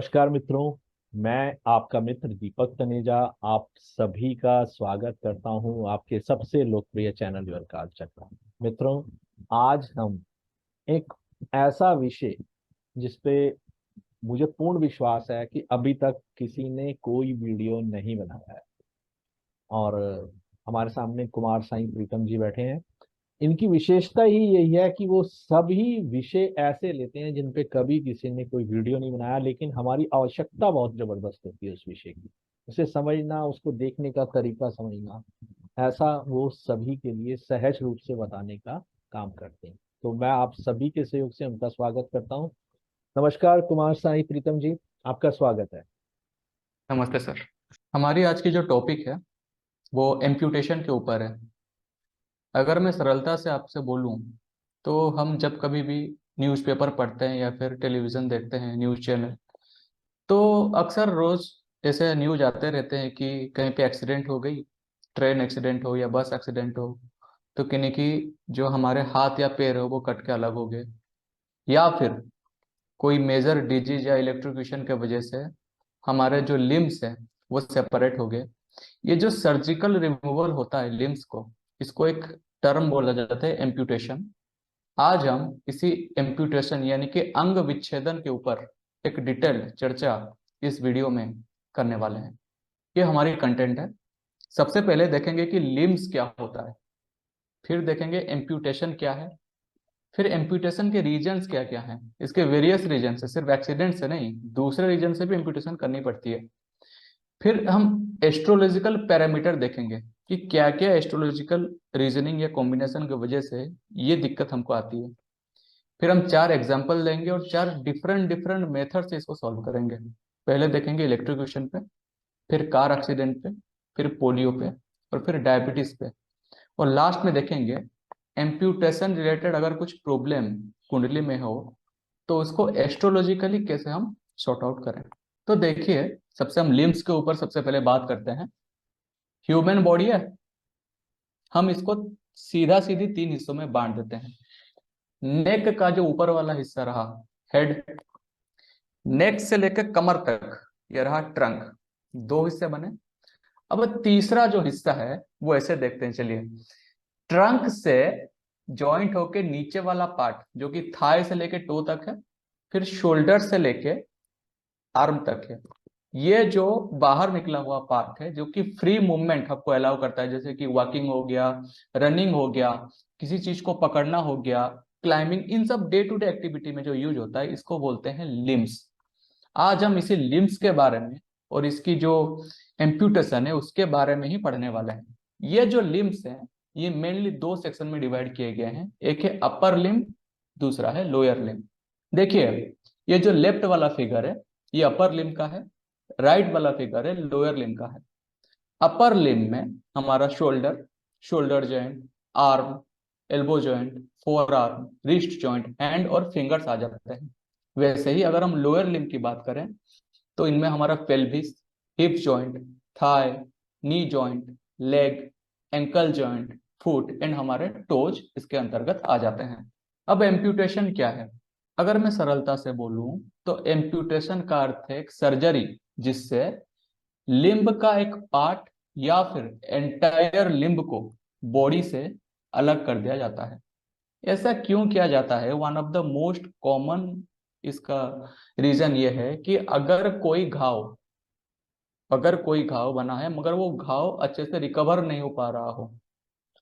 नमस्कार मित्रों। मैं आपका मित्र दीपक तनेजा आप सभी का स्वागत करता हूं आपके सबसे लोकप्रिय चैनल योर कार पर। मित्रों, आज हम एक ऐसा विषय जिस पे मुझे पूर्ण विश्वास है कि अभी तक किसी ने कोई वीडियो नहीं बनाया है, और हमारे सामने कुमार साईं प्रीतम जी बैठे हैं। इनकी विशेषता ही यही है कि वो सभी विषय ऐसे लेते हैं जिन पे कभी किसी ने कोई वीडियो नहीं बनाया, लेकिन हमारी आवश्यकता बहुत जबरदस्त होती है उस विषय की। उसे समझना, उसको देखने का तरीका समझना, ऐसा वो सभी के लिए सहज रूप से बताने का काम करते हैं। तो मैं आप सभी के सहयोग से उनका स्वागत करता हूँ। नमस्कार कुमार साई प्रीतम जी, आपका स्वागत है। नमस्ते सर। हमारी आज की जो टॉपिक है वो एम्प्यूटेशन के ऊपर है। अगर मैं सरलता से आपसे बोलूं तो हम जब कभी भी न्यूज़पेपर पढ़ते हैं या फिर टेलीविज़न देखते हैं, न्यूज़ चैनल, तो अक्सर रोज ऐसे न्यूज़ आते रहते हैं कि कहीं पे एक्सीडेंट हो गई, ट्रेन एक्सीडेंट हो या बस एक्सीडेंट हो, तो किन्हीं की जो हमारे हाथ या पैर हो वो कट के अलग हो गए, या फिर कोई मेजर डिजीज या इलेक्ट्रोक्यूशन के वजह से हमारे जो लिम्स हैं वो सेपरेट हो गए। ये जो सर्जिकल रिमूवल होता है लिम्स को, इसको एक टर्म बोला जाता है एम्प्यूटेशन। आज हम इसी एम्प्यूटेशन यानी कि अंग विच्छेदन के ऊपर एक डिटेल्ड चर्चा इस वीडियो में करने वाले हैं। ये हमारी कंटेंट है। सबसे पहले देखेंगे कि लिम्स क्या होता है, फिर देखेंगे एम्प्यूटेशन क्या है, फिर एम्प्यूटेशन के रीजन्स क्या क्या हैं, इसके वेरियस रीजन से, सिर्फ एक्सीडेंट से नहीं, दूसरे रीजन से भी एम्प्यूटेशन करनी पड़ती है। फिर हम एस्ट्रोलॉजिकल पैरामीटर देखेंगे कि क्या क्या एस्ट्रोलॉजिकल रीजनिंग या कॉम्बिनेशन की वजह से ये दिक्कत हमको आती है। फिर हम चार एग्जाम्पल लेंगे और चार डिफरेंट डिफरेंट मेथड से इसको सॉल्व करेंगे। पहले देखेंगे इलेक्ट्रोक्यूशन पे, फिर कार एक्सीडेंट पे, फिर पोलियो पे, और फिर डायबिटीज पे, और लास्ट में देखेंगे एम्प्यूटेशन रिलेटेड अगर कुछ प्रॉब्लम कुंडली में हो तो उसको एस्ट्रोलॉजिकली कैसे हम सॉर्ट आउट करें। तो देखिए, सबसे हम लिम्स के ऊपर सबसे पहले बात करते हैं। ह्यूमन बॉडी है, हम इसको सीधा सीधी तीन हिस्सों में बांट देते हैं। नेक का जो ऊपर वाला हिस्सा रहा, हेड, नेक से लेकर कमर तक ये रहा ट्रंक, दो हिस्से बने। अब तीसरा जो हिस्सा है वो ऐसे देखते हैं, चलिए। ट्रंक से जॉइंट होके नीचे वाला पार्ट जो कि थाई से लेके टो तक है, फिर शोल्डर से लेके आर्म तक है। ये जो बाहर निकला हुआ पार्ट है जो कि फ्री मूवमेंट आपको अलाउ करता है, जैसे कि वॉकिंग हो गया, रनिंग हो गया, किसी चीज को पकड़ना हो गया, क्लाइंबिंग, इन सब डे टू डे एक्टिविटी में जो यूज होता है, इसको बोलते हैं लिम्स। आज हम इसी लिम्स के बारे में और इसकी जो एम्प्यूटेशन है उसके बारे में ही पढ़ने वाले हैं। ये जो लिम्स हैं ये मेनली दो सेक्शन में डिवाइड किए गए हैं, एक है अपर लिम्ब, दूसरा है लोअर लिम्ब। देखिए, ये जो लेफ्ट वाला फिगर है ये अपर लिम्ब का है, राइट वाला फिगर है लोअर लिम्ब का है। अपर लिम्ब में हमारा shoulder, shoulder joint, arm, elbow joint, four arm, wrist joint, hand और फिंगर्स आ जाते हैं। वैसे ही अगर हम लोअर लिम्ब की बात करें तो इनमें हमारा pelvis, hip joint, thigh, knee joint, leg, ankle joint, foot and हमारे टोज इसके अंतर्गत आ जाते हैं। अब एम्प्यूटेशन क्या है? अगर मैं सरलता से बोलूं तो एम्प्यूटेशन का अर्थ है एक सर्जरी जिससे लिम्ब का एक पार्ट या फिर एंटायर लिम्ब को बॉडी से अलग कर दिया जाता है। ऐसा क्यों किया जाता है? One of the most common इसका रीजन ये है कि अगर कोई घाव बना है मगर वो घाव अच्छे से रिकवर नहीं हो पा रहा हो,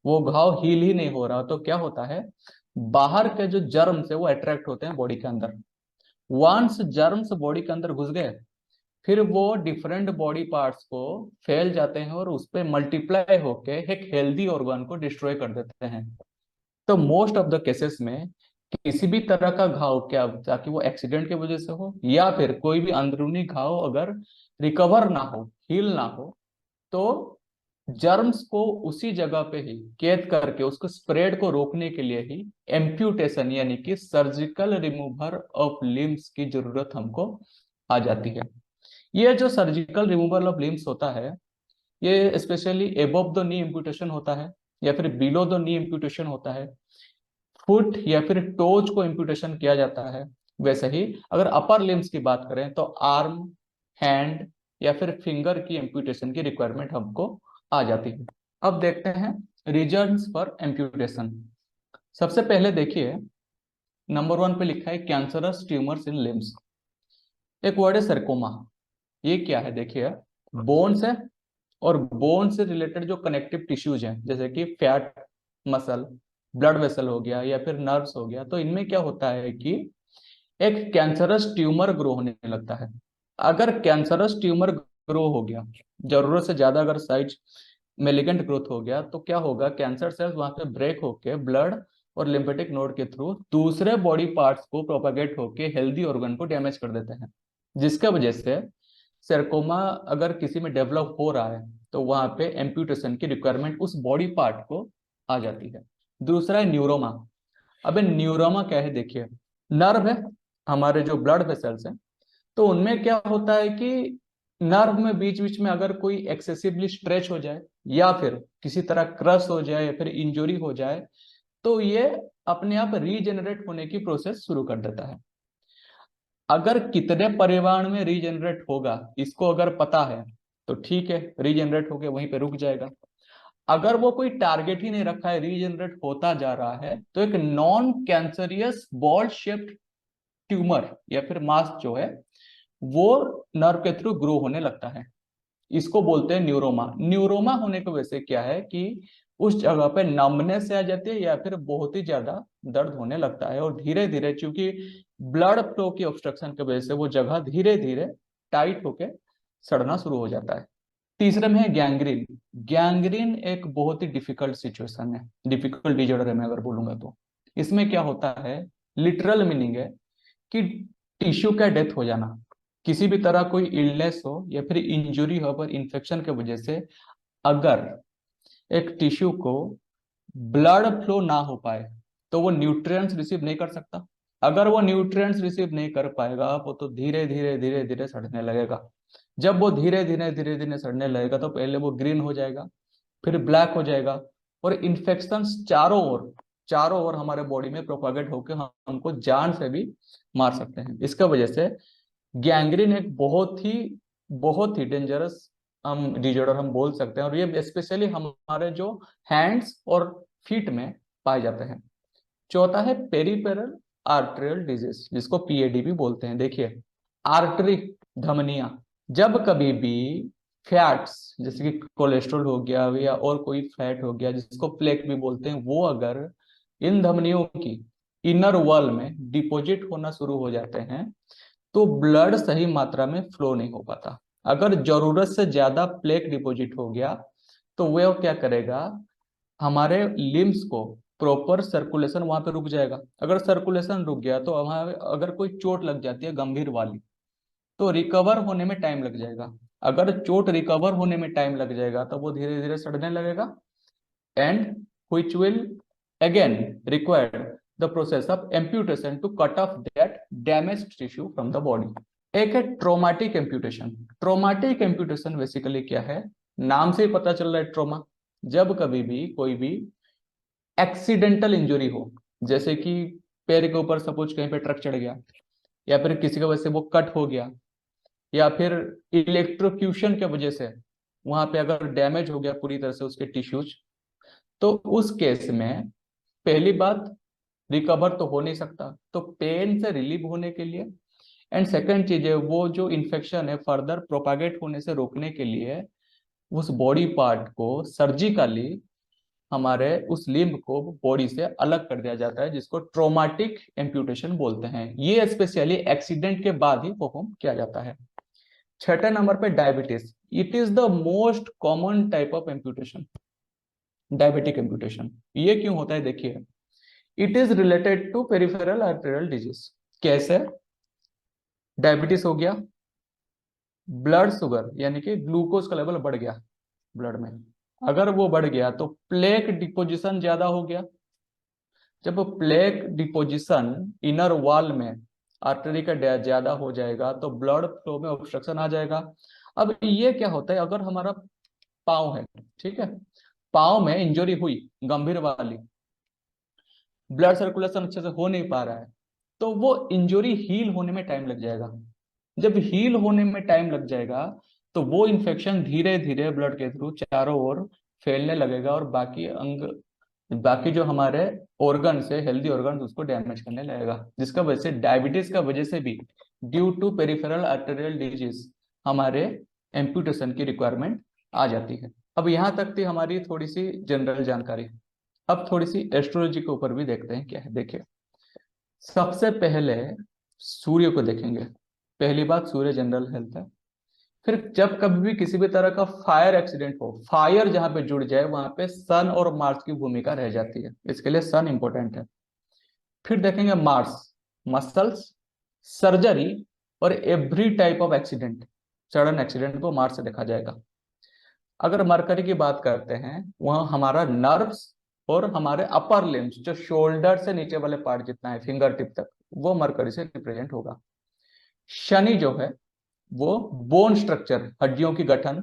वो घाव हील ही नहीं हो रहा, तो क्या होता है, बाहर के जो जर्म्स है वो अट्रैक्ट होते हैं बॉडी के अंदर। वंस जर्म्स बॉडी के अंदर घुस गए फिर वो डिफरेंट बॉडी पार्ट्स को फैल जाते हैं और उस पे मल्टीप्लाई होके एक हेल्दी ऑर्गन को डिस्ट्रॉय कर देते हैं। तो मोस्ट ऑफ द केसेस में किसी भी तरह का घाव, क्या ताकि वो एक्सीडेंट की वजह से हो या फिर कोई भी अंदरूनी घाव अगर रिकवर ना हो, हील ना हो, तो जर्म्स को उसी जगह पे ही कैद करके उसको स्प्रेड को रोकने के लिए ही एम्प्यूटेशन यानी कि सर्जिकल रिमूवर ऑफ लिम्स की जरूरत हमको आ जाती है। ये जो सर्जिकल रिमूवल ऑफ लिम्स होता है ये specially above the knee imputation होता है या फिर बिलो द नी इम्प्यूटेशन होता है, फुट या फिर टोज को इम्प्यूटेशन किया जाता है, वैसे ही अगर अपर लिम्स की बात करें तो आर्म, हैंड या फिर फिंगर की एम्प्यूटेशन की रिक्वायरमेंट हमको आ जाती है। अब देखते हैं रीजन्स फॉर एम्प्यूटेशन। सबसे पहले देखिए, नंबर 1 पे लिखा है कैंसरस ट्यूमर्स इन लिम्स। एक वर्ड है सरकोमा। ये क्या है देखिए, बोन्स है, और बोन से रिलेटेड जो कनेक्टिव टिश्यूज हैं जैसे कि फैट, मसल, ब्लड वेसल हो गया या फिर नर्व्स हो गया, तो इनमें क्या होता है कि एक कैंसरस ट्यूमर ग्रो होने लगता है। अगर कैंसरस ट्यूमर ग्रो हो गया, जरूरत से ज्यादा अगर साइज मेलिगेंट ग्रोथ हो गया, तो क्या होगा, कैंसर सेल्स वहां पे ब्रेक होके ब्लड और लिम्फेटिक नोड के थ्रू दूसरे बॉडी पार्ट्स को प्रोपागेट होके हेल्दी ऑर्गन को डैमेज कर देते हैं, जिसके वजह से सरकोमा अगर किसी में डेवलप हो रहा है तो वहां पे एम्प्यूटेशन की रिक्वायरमेंट उस बॉडी पार्ट को आ जाती है। दूसरा है न्यूरोमा। अब न्यूरोमा क्या है देखिए, नर्व है, हमारे जो ब्लड वेसल्स हैं, तो उनमें क्या होता है कि नर्व में बीच बीच में अगर कोई एक्सेसिवली स्ट्रेच हो जाए या फिर किसी तरह क्रश हो जाए या फिर इंजरी हो जाए, तो ये अपने आप रीजेनरेट होने की प्रोसेस शुरू कर देता है। अगर कितने परिमाण में रीजेनरेट होगा इसको अगर पता है तो ठीक है, रीजेनरेट होके वहीं पे रुक जाएगा। अगर वो कोई टारगेट ही नहीं रखा है, रीजेनरेट होता जा रहा है, तो एक non cancerous ball shaped tumour या फिर मास जो है वो नर्व के थ्रू ग्रो होने लगता है। इसको बोलते हैं न्यूरोमा। न्यूरोमा होने की वजह से क्या है कि उस जगह पे नमनेस से आ जाती है या फिर बहुत ही ज्यादा दर्द होने लगता है, और धीरे धीरे चूंकि ब्लड फ्लो की ऑब्स्ट्रक्शन की वजह से वो जगह धीरे धीरे टाइट होके सड़ना शुरू हो जाता है। तीसरे में है गैंग्रीन। गैंग्रीन एक बहुत ही डिफिकल्ट सिचुएशन है, डिफिकल्ट डिजॉर्डर है मैं अगर बोलूंगा तो। इसमें क्या होता है, लिटरल मीनिंग है कि टिश्यू का डेथ हो जाना, किसी भी तरह कोई इलनेस हो या फिर इंजुरी हो पर इन्फेक्शन की वजह से अगर एक टिश्यू को ब्लड फ्लो ना हो पाए तो वो न्यूट्रिएंट्स रिसीव नहीं कर सकता। अगर वो न्यूट्रिएंट्स रिसीव नहीं कर पाएगा वो तो धीरे धीरे धीरे धीरे सड़ने लगेगा। जब वो धीरे धीरे धीरे धीरे सड़ने लगेगा तो पहले वो ग्रीन हो जाएगा, फिर ब्लैक हो जाएगा, और इन्फेक्शन चारों ओर हमारे बॉडी में प्रोपागेट होकर हमको जान से भी मार सकते हैं। इसका वजह से गैंग्रीन एक बहुत ही डेंजरस हम डिजॉर्डर हम बोल सकते हैं, और ये स्पेशली हमारे जो हैंड्स और फीट में पाए जाते हैं। चौथा है पेरिफेरल आर्टेरियल डिजीज, जिसको पीएडी भी बोलते हैं। देखिए, आर्टरी, धमनियां, जब कभी भी फैट्स जैसे कि कोलेस्ट्रॉल हो गया या और कोई फैट हो गया जिसको प्लेक भी बोलते हैं, वो अगर इन धमनियों की इनर वॉल में डिपॉजिट होना शुरू हो जाते हैं तो ब्लड सही मात्रा में फ्लो नहीं हो पाता। अगर जरूरत से ज्यादा प्लेक डिपॉजिट हो गया तो वह क्या करेगा, हमारे लिम्स को प्रॉपर सर्कुलेशन वहां पे रुक जाएगा। अगर सर्कुलेशन रुक गया तो वहां अगर कोई चोट लग जाती है गंभीर वाली, तो रिकवर होने में टाइम लग जाएगा। अगर चोट रिकवर होने में टाइम लग जाएगा तो वो धीरे धीरे सड़ने लगेगा, and which will again require the process of amputation to cut off that damaged tissue from the body. एक है ट्रोमाटिक एम्प्यूटेशन। ट्रोमाटिक एम्प्यूटेशन बेसिकली क्या है, नाम से ही पता चल रहा है ट्रोमा। जब कभी भी कोई भी एक्सीडेंटल इंजरी हो, जैसे कि पैर के ऊपर सपोज कहीं पे ट्रक चढ़ गया, या फिर किसी की वजह से वो कट हो गया, या फिर इलेक्ट्रोक्यूशन की वजह से वहां पे अगर डैमेज हो गया पूरी तरह से उसके टिश्यूज, तो उस केस में पहली बात, रिकवर तो हो नहीं सकता, तो पेन से रिलीव होने के लिए, एंड सेकंड चीज है वो जो इन्फेक्शन है फर्दर प्रोपागेट होने से रोकने के लिए उस बॉडी पार्ट को सर्जिकली हमारे उस लिम्ब को बॉडी से अलग कर दिया जाता है, जिसको ट्रोमाटिक एम्प्यूटेशन बोलते हैं। ये स्पेशली एक्सीडेंट के बाद ही परफॉर्म किया जाता है। छठे नंबर पे diabetes. It is the most common type of amputation, diabetic amputation. ये क्यों होता है देखिए, it is related to peripheral arterial disease. कैसे, डायबिटीज हो गया, ब्लड शुगर यानी कि ग्लूकोज का लेवल बढ़ गया ब्लड में, अगर वो बढ़ गया तो प्लेक डिपोजिशन ज्यादा हो गया। जब प्लेक डिपोजिशन इनर वॉल में आर्टरी का ज्यादा हो जाएगा तो ब्लड फ्लो में ऑब्स्ट्रक्शन आ जाएगा। अब ये क्या होता है, अगर हमारा पाँव है, ठीक है, पाँव में इंजरी हुई गंभीर वाली, ब्लड सर्कुलेशन अच्छे से हो नहीं पा रहा है, तो वो इंजरी हील होने में टाइम लग जाएगा। जब हील होने में टाइम लग जाएगा तो वो इन्फेक्शन धीरे धीरे ब्लड के थ्रू चारों ओर फैलने लगेगा और बाकी जो हमारे ऑर्गन्स है, हेल्दी ऑर्गन्स, उसको डैमेज करने लगेगा, जिसका वजह से डायबिटीज का वजह से भी due to peripheral arterial disease हमारे एम्पुटेशन की रिक्वायरमेंट आ जाती है। अब यहाँ तक थी हमारी थोड़ी सी जनरल जानकारी। अब थोड़ी सी एस्ट्रोलॉजी के ऊपर भी देखते हैं क्या है। देखिए, सबसे पहले सूर्य को देखेंगे। पहली बात, सूर्य जनरल हेल्थ है। फिर जब कभी भी किसी भी तरह का फायर एक्सीडेंट हो, फायर जहां पे जुड़ जाए वहां पे सन और मार्स की भूमिका रह जाती है, इसके लिए सन इंपॉर्टेंट है। फिर देखेंगे मार्स, मसल्स, सर्जरी और every type of accident, sudden accident को मार्स से देखा जाएगा। अगर मरकरी की बात करते हैं, वह हमारा नर्व्स और हमारे अपर लिम्स, जो शोल्डर से नीचे वाले पार्ट जितना है फिंगर टिप तक, वो मरकरी से रिप्रेजेंट होगा। शनि जो है वो बोन स्ट्रक्चर, हड्डियों की गठन,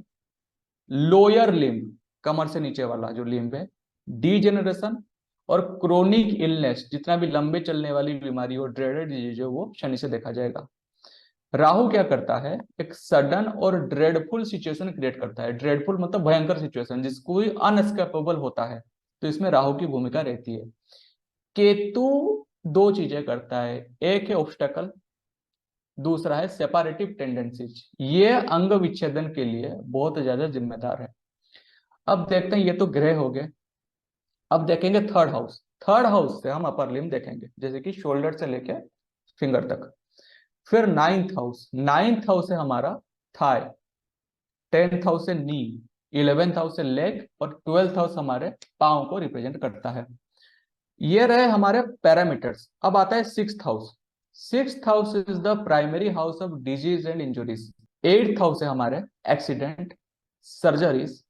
लोअर लिम्ब, कमर से नीचे वाला जो लिम्ब है, डीजेनरेशन और क्रोनिक इलनेस, जितना भी लंबे चलने वाली बीमारी हो, ड्रेडेड डिजीज हो, वो शनि से देखा जाएगा। राहु क्या करता है, एक सडन और ड्रेडफुल सिचुएशन क्रिएट करता है। ड्रेडफुल मतलब भयंकर सिचुएशन, जिसको अनएस्केपेबल होता है, तो इसमें राहु की भूमिका रहती है। केतु दो चीजें करता है, एक है ऑब्स्टेकल, दूसरा है सेपरेटिव टेंडेंसीज। ये अंग विच्छेदन के लिए बहुत ज्यादा जिम्मेदार है। अब देखते हैं, ये तो ग्रह हो गए। अब देखेंगे थर्ड हाउस। थर्ड हाउस से हम अपर लिम्ब देखेंगे, जैसे कि शोल्डर से लेके फिंगर तक। फिर नाइन्थ हाउस, नाइन्थ हाउस है हमारा थाई, 10th हाउस है नी, 11th हाउस है लेग और 12th हाउस हमारे पांव को रिप्रेजेंट करता है। ये रहे हमारे पैरामीटर्स। अब आता है sixth house. Sixth house is the primary house of disease and injuries. 8th house है हमारे एक्सीडेंट, सर्जरीज,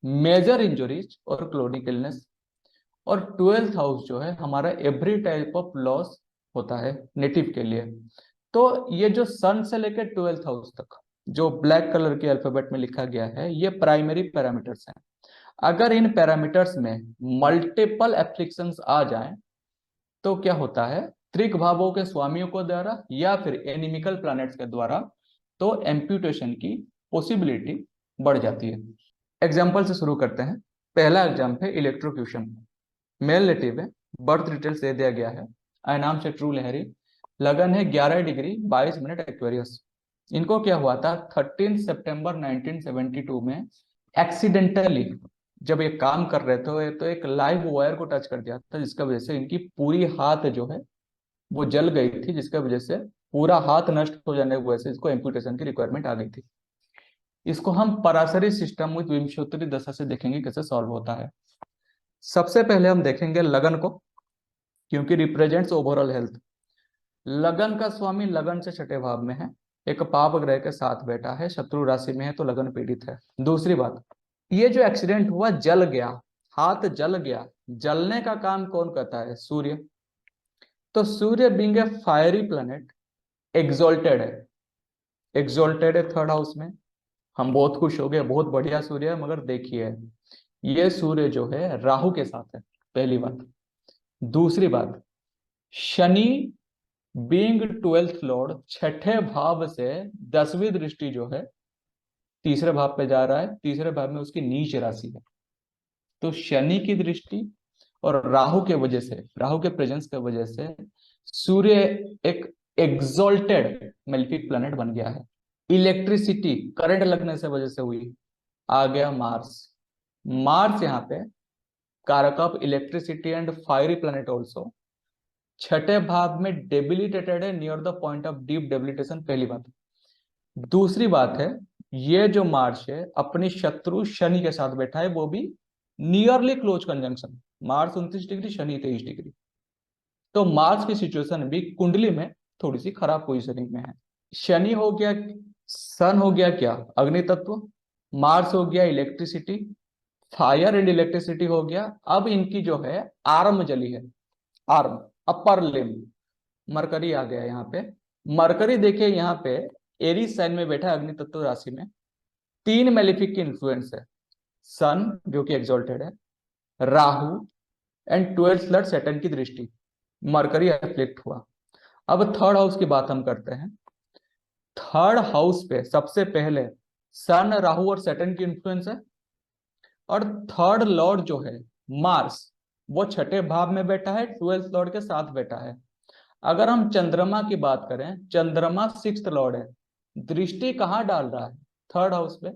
मेजर इंजुरीज और क्रोनिक इलनेस। और 12th हाउस जो है हमारा एवरी टाइप ऑफ लॉस होता है नेटिव के लिए। तो ये जो सन से लेकर 12th हाउस तक जो ब्लैक कलर के अल्फाबेट में लिखा गया है, ये प्राइमरी पैरामीटर्स हैं। अगर इन पैरामीटर्स में मल्टीपल एप्लीकेशंस आ जाएं तो क्या होता है, त्रिक भावों के स्वामियों को द्वारा या फिर एनिमिकल प्लैनेट्स के द्वारा, तो एम्प्यूटेशन की पॉसिबिलिटी बढ़ जाती है। एग्जाम्पल से शुरू करते हैं। पहला एग्जाम्पल है इलेक्ट्रोक्यूशन। मेल नेटिव है, बर्थ डिटेल्स दे दिया गया है, नाम से ट्रू लहरी, लगन है 11 डिग्री 22 मिनट एक्वेरियस। इनको क्या हुआ था, 13 सितंबर 1972 में एक्सीडेंटली जब ये काम कर रहे थे तो एक लाइव वायर को टच कर दिया था, जिसका वजह से इनकी पूरी हाथ जो है वो जल गई थी, जिसका वजह से पूरा हाथ नष्ट हो जाने की वजह से इसको एम्पुटेशन की रिक्वायरमेंट आ गई थी। इसको हम पराशरी सिस्टम विद विंशोत्तरी दशा से देखेंगे कैसे सॉल्व होता है। सबसे पहले हम देखेंगे लगन को, क्योंकि रिप्रेजेंट्स ओवरऑल हेल्थ। लगन का स्वामी लगन से छठे भाव में है, एक पाप ग्रह के साथ बैठा है, शत्रु राशि में है, तो लगन पीड़ित है। दूसरी बात, ये जो एक्सीडेंट हुआ, जल गया, हाथ जल गया, जलने का काम कौन करता है, सूर्य। तो सूर्य being a fiery planet exalted है, एग्जॉल्टेड है थर्ड हाउस में। हम बहुत खुश हो गए, बहुत बढ़िया सूर्य है, मगर देखिए ये सूर्य जो है राहु के साथ है, पहली बात। दूसरी बात, शनि बीइंग 12th लॉर्ड छठे भाव से 10वीं दृष्टि जो है तीसरे भाव पे जा रहा है, तीसरे भाव में उसकी नीच राशि है। तो शनि की दृष्टि और राहु के वजह से, राहु के प्रेजेंस की वजह से सूर्य एक एग्जॉल्टेड मेलिफिक प्लैनेट बन गया है। इलेक्ट्रिसिटी करंट लगने से वजह से हुई। आ गया मार्स। मार्स यहाँ पे कारक of electricity and fiery planet also, छठे भाव में डेबिलिटेटेड है, near the point of deep debilitation, पहली बात। दूसरी बात है, ये जो मार्स है अपनी शत्रु शनि के साथ बैठा है, वो भी nearly close conjunction, Mars 29 degree, Shani 23 degree. तो मार्स की सिचुएशन भी कुंडली में थोड़ी सी खराब पोजिशनिंग में है। शनि हो गया, सन हो गया क्या, अग्नि तत्व, मार्स हो गया इलेक्ट्रिसिटी, फायर एंड इलेक्ट्रिसिटी हो गया। अब इनकी जो है आर्म जली है, आर्म, अपर लिम्ब, मरकरी आ गया यहाँ पे। मरकरी देखिए यहाँ पे एरीज साइन में बैठा है, अग्नि तत्व राशि में। 3 मेलिफिक की इन्फ्लुएंस है, सन जो कि एग्जॉल्टेड है, Rahu and 12th Lord Saturn की दृष्टि, मरकरी एफ्लिक्ट हुआ। अब थर्ड हाउस की बात हम करते हैं। थर्ड हाउस पे सबसे पहले सन, राहु और सैटर्न की इंफ्लुएंस है। और थर्ड लॉर्ड जो है मार्स, वो छठे भाव में बैठा है, ट्वेल्थ लॉर्ड के साथ बैठा है। अगर हम चंद्रमा की बात करें, चंद्रमा सिक्स्थ लॉर्ड है, दृष्टि कहाँ डाल रहा है? थर्ड हाउस पे।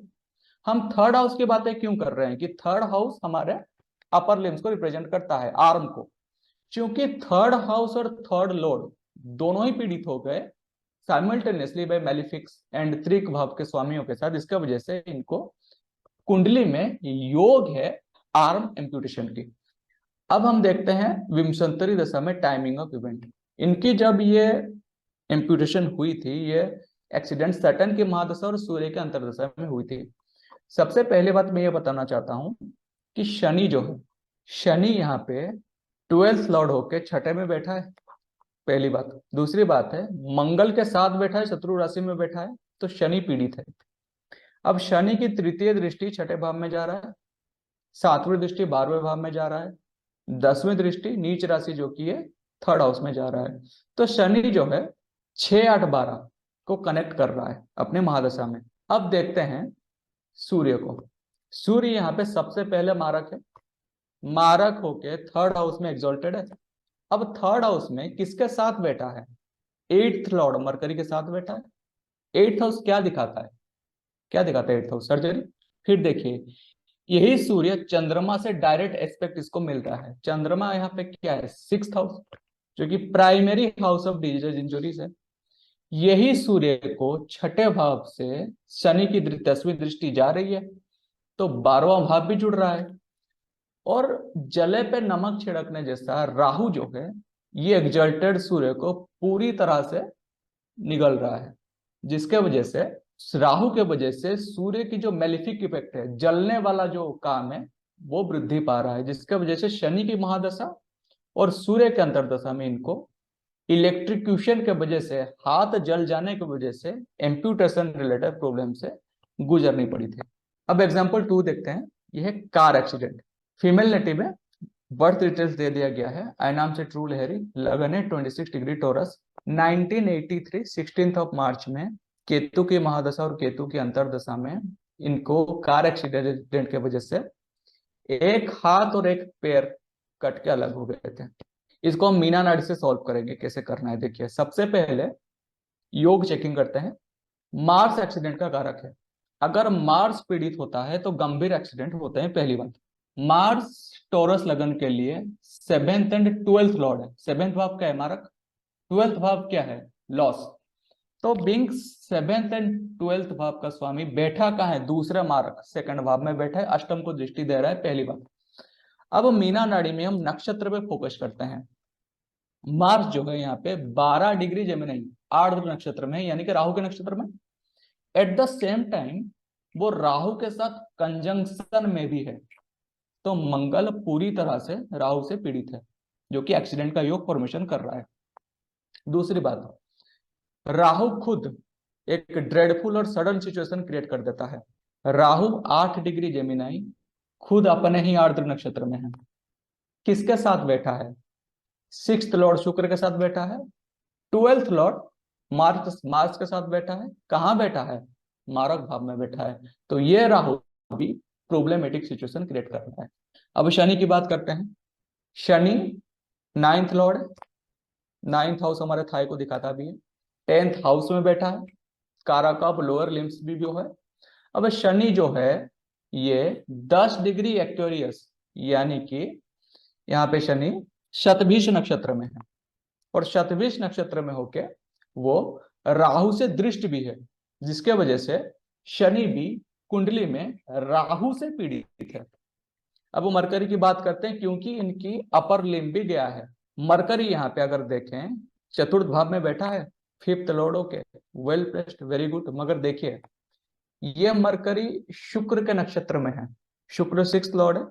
हम थर्ड हाउस की बातें क्यों कर रहे हैं कि थर्ड हाउस हमारे अपर लिम्स को रिप्रेजेंट करता है, आर्म को। क्योंकि थर्ड हाउस और थर्ड लॉर्ड दोनों ही पीड़ित हो गए साइमल्टेनियसली बाय मैलिफिक्स एंड त्रिक भाव के स्वामियों के साथ। इसका वजह से इनको कुंडली में योग है आर्म एम्पुटेशन की। अब हम देखते हैं विंशंतरी दशा में टाइमिंग ऑफ इवेंट। इनकी जब ये एम्पुटेशन हुई थी, ये एक्सीडेंट सैटर्न की महादशा और सूर्य के अंतरदशा में हुई थी। सबसे पहले बात मैं ये बताना चाहता हूं कि शनि जो है, शनि यहाँ पे ट्वेल्थ लॉर्ड होके छठे में बैठा है, पहली बात। दूसरी बात है, मंगल के साथ बैठा है, शत्रु राशि में बैठा है, तो शनि पीड़ित है। अब शनि की तृतीय दृष्टि छठे भाव में जा रहा है, सातवीं दृष्टि 12वें भाव में जा रहा है, 10वीं दृष्टि नीच राशि जो कि है थर्ड हाउस में जा रहा है। तो शनि जो है 6, 8, 12 को कनेक्ट कर रहा है अपने महादशा में। अब देखते हैं सूर्य को। सूर्य यहाँ पे सबसे पहले मारक है, मारक होके थर्ड हाउस में एग्जॉल्टेड है। अब थर्ड हाउस में किसके साथ बैठा है? एट्थ लॉर्ड मरकरी के साथ बैठा है। एट्थ हाउस क्या दिखाता है? क्या दिखाता है एट्थ हाउस? सर्जरी। फिर देखिए, यही सूर्य चंद्रमा से डायरेक्ट एस्पेक्ट इसको मिल रहा है। चंद्रमा यहाँ पे क्या है? सिक्स्थ हाउस, जो कि primary house of disease injuries है। यही सूर्य को छठे भाव से शनि की 10वीं दृष्टि जा रही है, तो 12वां भाव भी जुड़ रहा है। और जले पे नमक छिड़कने जैसा राहु जो है, ये एग्जल्टेड सूर्य को पूरी तरह से निगल रहा है, जिसके वजह से राहु के वजह से सूर्य की जो मेलिफिक इफेक्ट है, जलने वाला जो काम है, वो वृद्धि पा रहा है, जिसके वजह से शनि की महादशा और सूर्य के अंतरदशा में इनको इलेक्ट्रिक्यूशन के वजह से, हाथ जल जाने की वजह से एम्प्यूटेशन रिलेटेड प्रॉब्लम से गुजरनी पड़ी थी। अब एग्जांपल 2 देखते हैं। यह है कार एक्सीडेंट। फीमेल नेटिव है, बर्थ डिटेल्स दे दिया गया है। आई नाम से ट्रू लहरी, लगन है 26 डिग्री टोरस, 1983 16 मार्च में केतु की महादशा और केतु की अंतरदशा में इनको कार एक्सीडेंट के वजह से एक हाथ और एक पैर कट के अलग हो गए थे। इसको हम मीना नाड़ी से सॉल्व करेंगे। कैसे करना है देखिए, सबसे पहले योग चेकिंग करते हैं। मार्स एक्सीडेंट का कारक है। अगर मार्स पीड़ित होता है तो गंभीर एक्सीडेंट होते हैं, पहली बात। मार्स टोरस लगन के लिए 7th एंड 12th लॉर्ड है। 7th भाव क्या है? मारक। 12th भाव क्या है? लॉस। तो बिंग 7th एंड 12th भाव का स्वामी बैठा कहाँ है? दूसरे मारक, सेकंड भाव में बैठा है, अष्टम को दृष्टि दे रहा है, पहली बात। अब मीना नाड़ी में हम नक्षत्र पे फोकस करते हैं। मार्स जो है यहाँ पे 12 डिग्री जेमिनी आर्द्र नक्षत्र में है, यानी कि राहु के नक्षत्र में। एट द सेम टाइम वो राहु के साथ कंजंक्शन में भी है, तो मंगल पूरी तरह से राहु से पीड़ित है, जो कि एक्सीडेंट का योग फॉर्मेशन कर रहा है। दूसरी बात, राहु खुद एक ड्रेडफुल और सडन सिचुएशन क्रिएट कर देता है। राहु 8 डिग्री जेमिनाई खुद अपने ही आर्द्र नक्षत्र में है। किसके साथ बैठा है? सिक्स्थ लॉर्ड शुक्र के साथ बैठा है। 12th लॉर्ड मार्स मार्स के साथ बैठा है। कहां बैठा है? मारक भाव में बैठा है। तो ये राहु भी प्रॉब्लमेटिक सिचुएशन क्रिएट कर रहा है। अब शनि की बात करते हैं। शनि 9th लॉर्ड है। 9th हाउस हमारे थाई को दिखाता भी है। 10th हाउस में बैठा है, कारक ऑफ लोअर लिम्स भी जो है। अब शनि जो है ये 10 डिग्री एक्वेरियस, यानी कि यहाँ पे शनि शतभिष नक्षत्र में है, और शतभिष नक्षत्र में होके वो राहु से दृष्ट भी है, जिसके वजह से शनि भी कुंडली में राहु से पीड़ित है। अब मरकरी की बात करते हैं, क्योंकि इनकी अपर लिम्ब भी गया है। मरकरी यहाँ पे अगर देखें चतुर्थ भाव में बैठा है, 5th Lord okay, well placed, very good. मगर देखिए, ये मरकरी शुक्र के नक्षत्र में है, शुक्र 6th लॉर्ड है।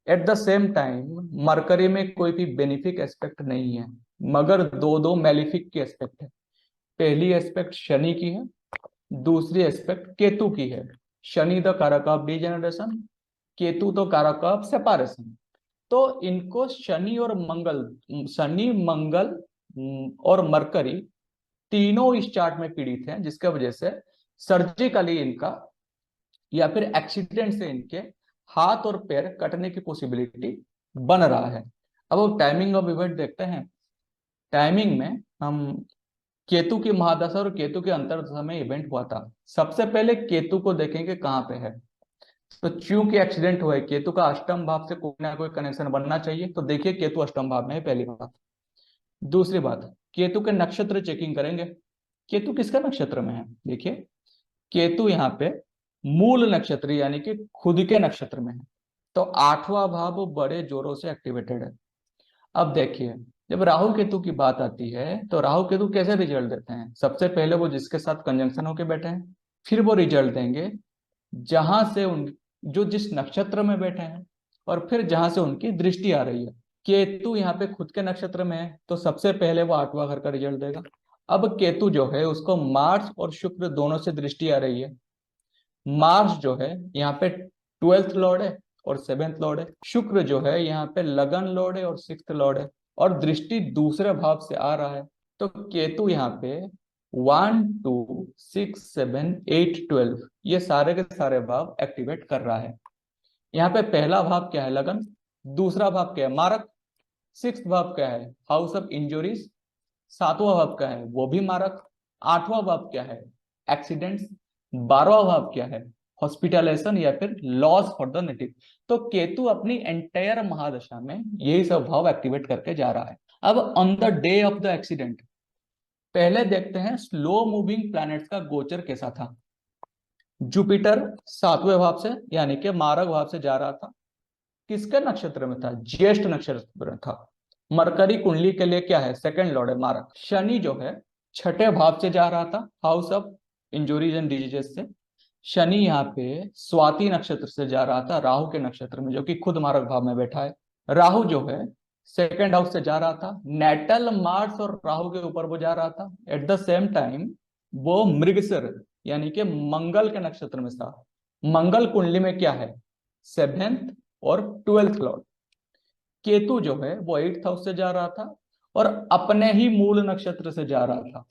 At the same time mercury में कोई भी बेनिफिक एस्पेक्ट नहीं है, मगर दो दो मेलिफिक की एस्पेक्ट है। पहली एस्पेक्ट शनि की है, दूसरी एस्पेक्ट केतु की है। शनि द कारक ऑफ डिजेनरेशन, केतु तो कारक ऑफ सेपारेशन। तो इनको शनि और मंगल, शनि मंगल और मरकरी तीनों इस चार्ट में पीड़ित हैं, जिसके वजह से सर्जिकली इनका या फिर एक्सीडेंट से इनके हाथ और पैर कटने की पॉसिबिलिटी बन रहा है। अब वो टाइमिंग ऑफ इवेंट देखते हैं। टाइमिंग में हम केतु की महादशा और केतु के अंतर्दशा में इवेंट हुआ था। सबसे पहले केतु को देखेंगे कहाँ पे है। तो चूंकि एक्सीडेंट हुआ है, केतु का अष्टम भाव से कोई ना कोई कनेक्शन बनना चाहिए, तो देखिए केतु अष्टम भाव में है, पहली बात। दूसरी बात, केतु के नक्षत्र चेकिंग करेंगे। केतु किसका नक्षत्र में है? देखिए केतु यहाँ पे मूल नक्षत्र यानी कि खुद के नक्षत्र में है, तो आठवां भाव बड़े जोरों से एक्टिवेटेड है। अब देखिए जब राहु केतु की बात आती है तो राहु केतु कैसे रिजल्ट देते हैं? सबसे पहले वो जिसके साथ कंजंक्शन होके बैठे हैं, फिर वो रिजल्ट देंगे जहां से उन जो जिस नक्षत्र में बैठे हैं, और फिर जहां से उनकी दृष्टि आ रही है। केतु यहाँ पे खुद के नक्षत्र में है, तो सबसे पहले वो आठवां घर का रिजल्ट देगा। अब केतु जो है उसको मार्स और शुक्र दोनों से दृष्टि आ रही है। मार्स जो है यहाँ पे 12th लॉर्ड है और 7th लॉर्ड है। शुक्र जो है यहाँ पे लगन लॉर्ड है और 6th लॉर्ड है, और दृष्टि दूसरे भाव से आ रहा है। तो केतु यहाँ पे 1 2 6 7 8 12 ये सारे के सारे भाव एक्टिवेट कर रहा है। यहाँ पे पहला भाव क्या है? लगन। दूसरा भाव क्या है? मारक। 6th भाव क्या है? House of injuries. 7वां भाव क्या है? वो भी मारक। 8वां भाव क्या है? एक्सीडेंट्स। 12वां भाव क्या है? हॉस्पिटलाइजेशन या फिर लॉस फॉर द नेटिव। तो केतु अपनी एंटायर महादशा में यही सब भाव एक्टिवेट करके जा रहा है। अब on the day of the accident पहले देखते हैं स्लो मूविंग प्लैनेट्स का गोचर कैसा था। जुपिटर 7वें भाव से यानी कि मारक भाव से जा रहा था। किसके नक्षत्र में था? ज्येष्ठ नक्षत्र में था। मरकरी कुंडली के लिए क्या है? सेकंड लॉर्ड है, मारक। शनि जो है 6ठे भाव से जा रहा था, house of injuries and diseases से। शनि यहाँ पे स्वाति नक्षत्र से जा रहा था, राहु के नक्षत्र में, जो कि खुद मारक भाव में बैठा है। राहु जो है सेकंड हाउस से जा रहा था, नेटल मार्स और राहु के ऊपर वो जा रहा था। एट द सेम टाइम वो मृगशिर यानी कि मंगल के नक्षत्र में था। मंगल कुंडली में क्या है? 7th और 12th लॉर्ड। केतु जो है वो 8th हाउस से जा रहा था और अपने ही मूल नक्षत्र से जा रहा था,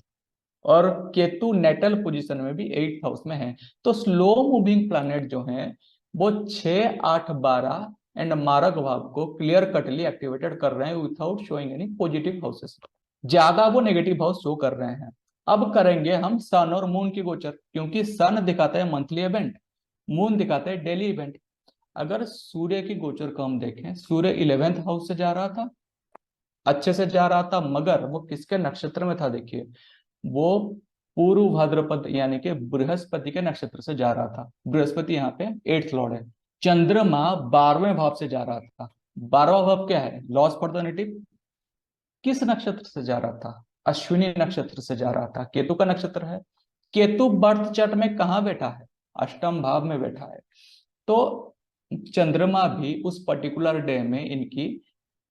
और केतु नेटल पोजीशन में भी 8th हाउस में है। तो स्लो मूविंग प्लैनेट जो है वो 6 8 12 एंड मारक भाव को क्लियर कटली एक्टिवेटेड कर रहे हैं without showing any positive houses. ज्यादा वो नेगेटिव हाउस शो कर रहे हैं। अब करेंगे हम सन और मून की गोचर, क्योंकि सन दिखाता है मंथली इवेंट, मून दिखाता है डेली इवेंट। अगर सूर्य की गोचर को हम देखें, सूर्य 11th हाउस से जा रहा था, अच्छे से जा रहा था, मगर वो किसके नक्षत्र में था? देखिए वो पूर्व भाद्रपद यानी कि बृहस्पति के नक्षत्र से जा रहा था। बृहस्पति यहाँ पे 8th लॉर्ड है। चंद्रमा 12वें भाव से जा रहा था। 12वां भाव क्या है? Loss for the native. किस नक्षत्र से जा रहा था? अश्विनी नक्षत्र से जा रहा था, केतु का नक्षत्र है। केतु बर्थ चार्ट में कहाँ बैठा है? अष्टम भाव में बैठा है। तो चंद्रमा भी उस पर्टिकुलर डे में इनकी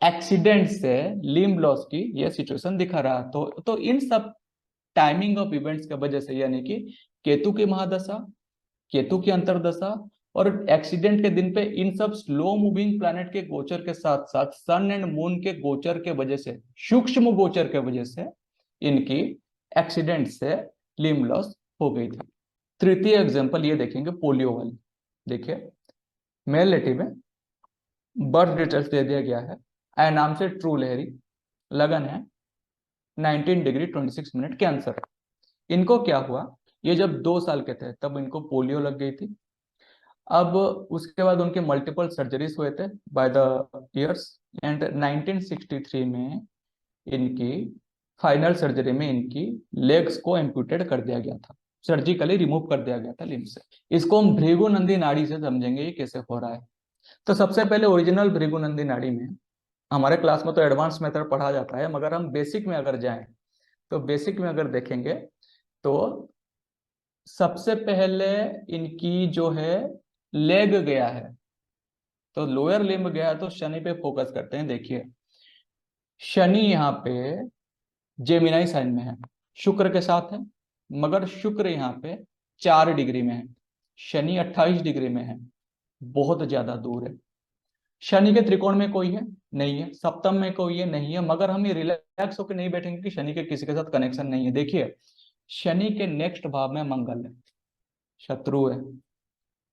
एक्सीडेंट से लिम्ब लॉस की यह सिचुएशन दिखा रहा। तो इन सब टाइमिंग ऑफ इवेंट्स की वजह से, यानी कि केतु की महादशा, केतु की अंतरदशा और एक्सीडेंट के दिन पे, इन सब स्लो मूविंग प्लैनेट के गोचर के साथ साथ सन एंड मून के गोचर के वजह से, सूक्ष्म गोचर के वजह से इनकी एक्सीडेंट से लिम्ब लॉस हो गई थी। तृतीय एग्जांपल ये देखेंगे पोलियो वाली। देखिए मेल लेटी में बर्थ डिटेल्स दे दिया गया है। आय नाम से ट्रू लहरी, लगन है 19 डिग्री 26 मिनट कैंसर। इनको क्या हुआ? ये जब 2 साल के थे तब इनको पोलियो लग गई थी। अब उसके बाद उनके मल्टीपल सर्जरीज हुए थे बाय द ईयर्स, एंड 1963 में इनकी फाइनल सर्जरी में इनकी लेग्स को एम्प्यूटेड कर दिया गया था, सर्जिकली रिमूव कर दिया गया था लिम्ब से। इसको हम भृगुनंदी नाड़ी से समझेंगे ये कैसे हो रहा है। तो सबसे पहले ओरिजिनल भृगुनंदी नाड़ी में, हमारे क्लास में तो एडवांस मेथड पढ़ा जाता है, मगर हम बेसिक में अगर जाएं तो बेसिक में अगर देखेंगे तो सबसे पहले इनकी जो है लेग गया है, तो लोअर लिम्ब गया, तो शनि पे फोकस करते हैं। देखिए शनि यहाँ पे जेमिनाई साइन में है, शुक्र के साथ है, मगर शुक्र यहाँ पे 4 डिग्री में है, शनि 28 डिग्री में है, बहुत ज्यादा दूर है। शनि के त्रिकोण में कोई है नहीं है, सप्तम में कोई है नहीं है, मगर हम ये रिलैक्स होकर नहीं बैठेंगे कि शनि के किसी के साथ कनेक्शन नहीं है। देखिए शनि के नेक्स्ट भाव में मंगल है, शत्रु है,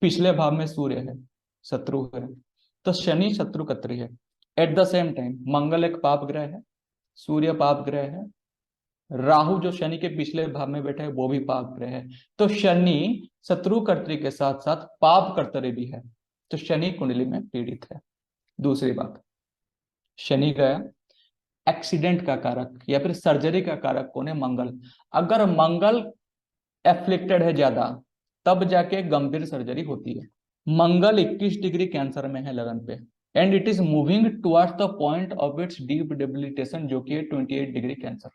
पिछले भाव में सूर्य है, शत्रु है, तो शनि शत्रु कत्री है। एट द सेम टाइम मंगल एक पाप ग्रह है, सूर्य पाप ग्रह है, राहु जो शनि के पिछले भाव में बैठा है वो भी पाप ग्रह है। तो शनि शत्रु कर्त्री के साथ साथ पाप कर्तरी भी है, तो शनि कुंडली में पीड़ित है। दूसरी बात, शनि गया एक्सीडेंट का कारक या फिर सर्जरी का कारक कौन है? मंगल। अगर मंगल एफ्लिक्टेड है ज्यादा तब जाके गंभीर सर्जरी होती है। मंगल 21 डिग्री कैंसर में है लगन पे, and it is moving towards the point of its deep debilitation जो कि है 28 degree cancer.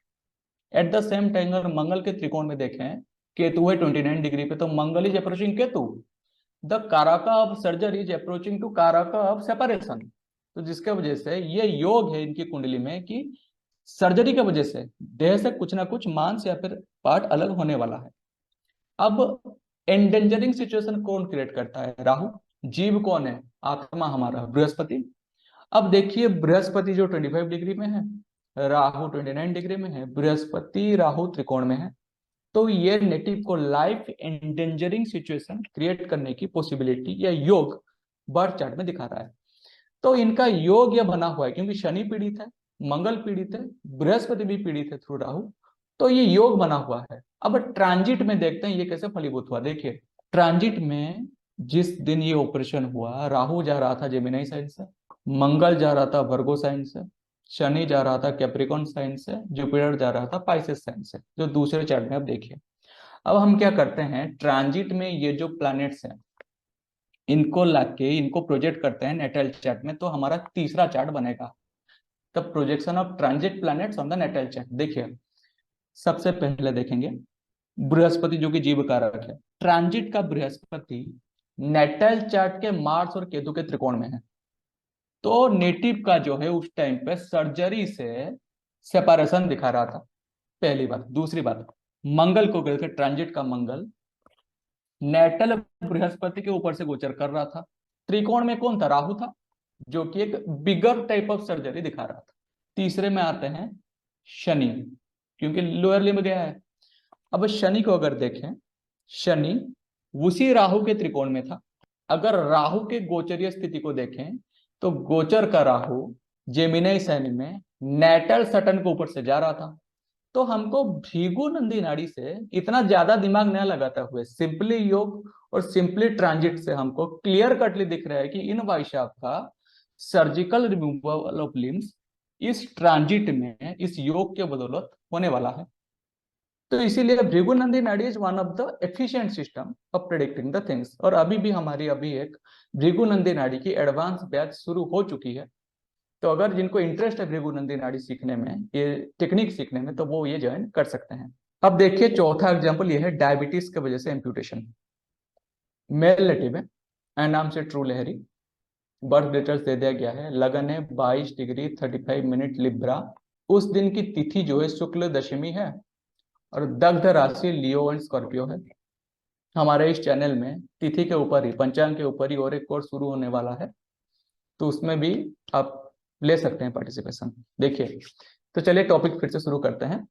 At the same time अगर मंगल के त्रिकोण में देखें, केतु है 29 डिग्री पे, तो Mangal is approaching Ketu, the karaka of surgery is approaching to karaka of separation. तो जिसके वजह से ये योग है इनकी कुंडली में कि सर्जरी की वजह से देह से कुछ ना कुछ मांस या फिर पार्ट अलग होने वाला है। अब एंडेंजरिंग सिचुएशन कौन क्रिएट करता है? राहु। जीव कौन है? आत्मा हमारा बृहस्पति। अब देखिए बृहस्पति जो 25 डिग्री में है, राहु 29 डिग्री में है, बृहस्पति राहु त्रिकोण में है, तो ये नेटिव को लाइफ एंडेंजरिंग सिचुएशन क्रिएट करने की पॉसिबिलिटी या योग बर्थ चार्ट में दिखा रहा है। तो इनका योग यह बना हुआ है क्योंकि शनि पीड़ित है, मंगल पीड़ित है, बृहस्पति भी पीड़ित है थ्रू राहु, तो ये योग बना हुआ है। अब ट्रांजिट में देखते हैं ये कैसे फलीभूत हुआ। देखिए ट्रांजिट में जिस दिन ये ऑपरेशन हुआ, राहु जा रहा था जेमिनी साइन से, मंगल जा रहा था वर्गो साइन से, शनि जा रहा था कैप्रिकॉन साइन से, जुपिटर जा रहा था पाइसेस साइन से, जो दूसरे चार्ट में आप देखिए। अब हम क्या करते हैं, ट्रांजिट में ये जो प्लैनेट्स हैं इनको लाके इनको प्रोजेक्ट करते हैं नेटल चार्ट में, तो हमारा तीसरा चार्ट बनेगा। तब projection of transit planets on the natal chart. देखिए सबसे पहले देखेंगे बृहस्पति जो कि जीव कारक है, ट्रांजिट का बृहस्पति नेटल चार्ट के मार्स और केतु के त्रिकोण में है, तो नेटिव का जो है उस टाइम पे सर्जरी से सेपरेशन दिखा रहा था, पहली बात। दूसरी बात, मंगल को कहते ट्रांजिट का मंगल नेटल बृहस्पति के ऊपर से गोचर कर रहा था, त्रिकोण में कौन था? राहु था, जो कि एक बिगर टाइप ऑफ सर्जरी दिखा रहा था। तीसरे में आते हैं शनि, क्योंकि लोअर लिम्ब गया है। अब शनि को अगर देखें, शनि उसी राहु के त्रिकोण में था। अगर राहु के गोचरीय स्थिति को देखें तो गोचर का राहु जेमिनी साइन में नेटल सटन के ऊपर से जा रहा था। तो हमको भृगु नंदी नाड़ी से इतना ज्यादा दिमाग न लगाते हुए सिंपली योग और सिंपली ट्रांजिट से हमको क्लियर कटली दिख रहा है कि इन भाई साहब का सर्जिकल रिमूवल ऑफ लिम्स इस ट्रांजिट में इस योग के बदौलत होने वाला है। तो इसीलिए भृगु नंदी नाड़ी is one of the efficient system of predicting the things. और अभी भी हमारी एक भृगु नंदी नाड़ी की एडवांस बैच शुरू हो चुकी है, तो अगर जिनको इंटरेस्ट है भृगु नंदी नाड़ी सीखने में, ये टेक्निक सीखने में, तो वो ये ज्वाइन कर सकते हैं। अब देखिए चौथा एग्जाम्पल ये है डायबिटीज की वजह से एम्प्यूटेशन। मेल नेटिव है एंड नाम से ट्रू लहरी, बर्थ डिटेल्स दे दिया गया है, लगन है 22 डिग्री 35 मिनट लिब्रा, उस दिन की तिथि जो है शुक्ल दशमी है, और दग्ध राशि लियो एंड स्कॉर्पियो है। हमारे इस चैनल में तिथि के ऊपर ही, पंचांग के ऊपर ही और एक कोर्स शुरू होने वाला है, तो उसमें भी आप ले सकते हैं पार्टिसिपेशन। देखिए तो चलिए टॉपिक फिर से शुरू करते हैं।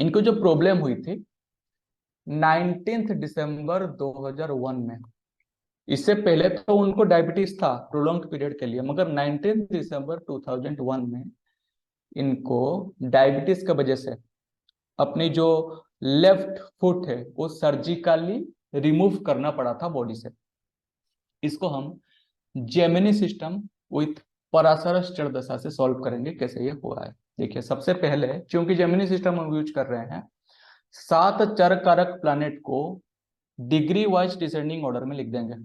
इनको जो प्रॉब्लम हुई थी 19 दिसंबर 2001 में, इससे पहले तो उनको डायबिटीज था प्रोलॉन्ग पीरियड के लिए, मगर 19 दिसंबर 2001 में इनको डायबिटीज की वजह से अपनी जो लेफ्ट फुट है वो सर्जिकली रिमूव करना पड़ा था बॉडी से। इसको हम जेमिनी सिस्टम विथ पराशर दशा से सॉल्व करेंगे कैसे ये हो रहा है। देखिए सबसे पहले क्योंकि जेमिनी सिस्टम हम यूज कर रहे हैं, 7 चर कारक प्लैनेट को डिग्री वाइज डिसेंडिंग ऑर्डर में लिख देंगे।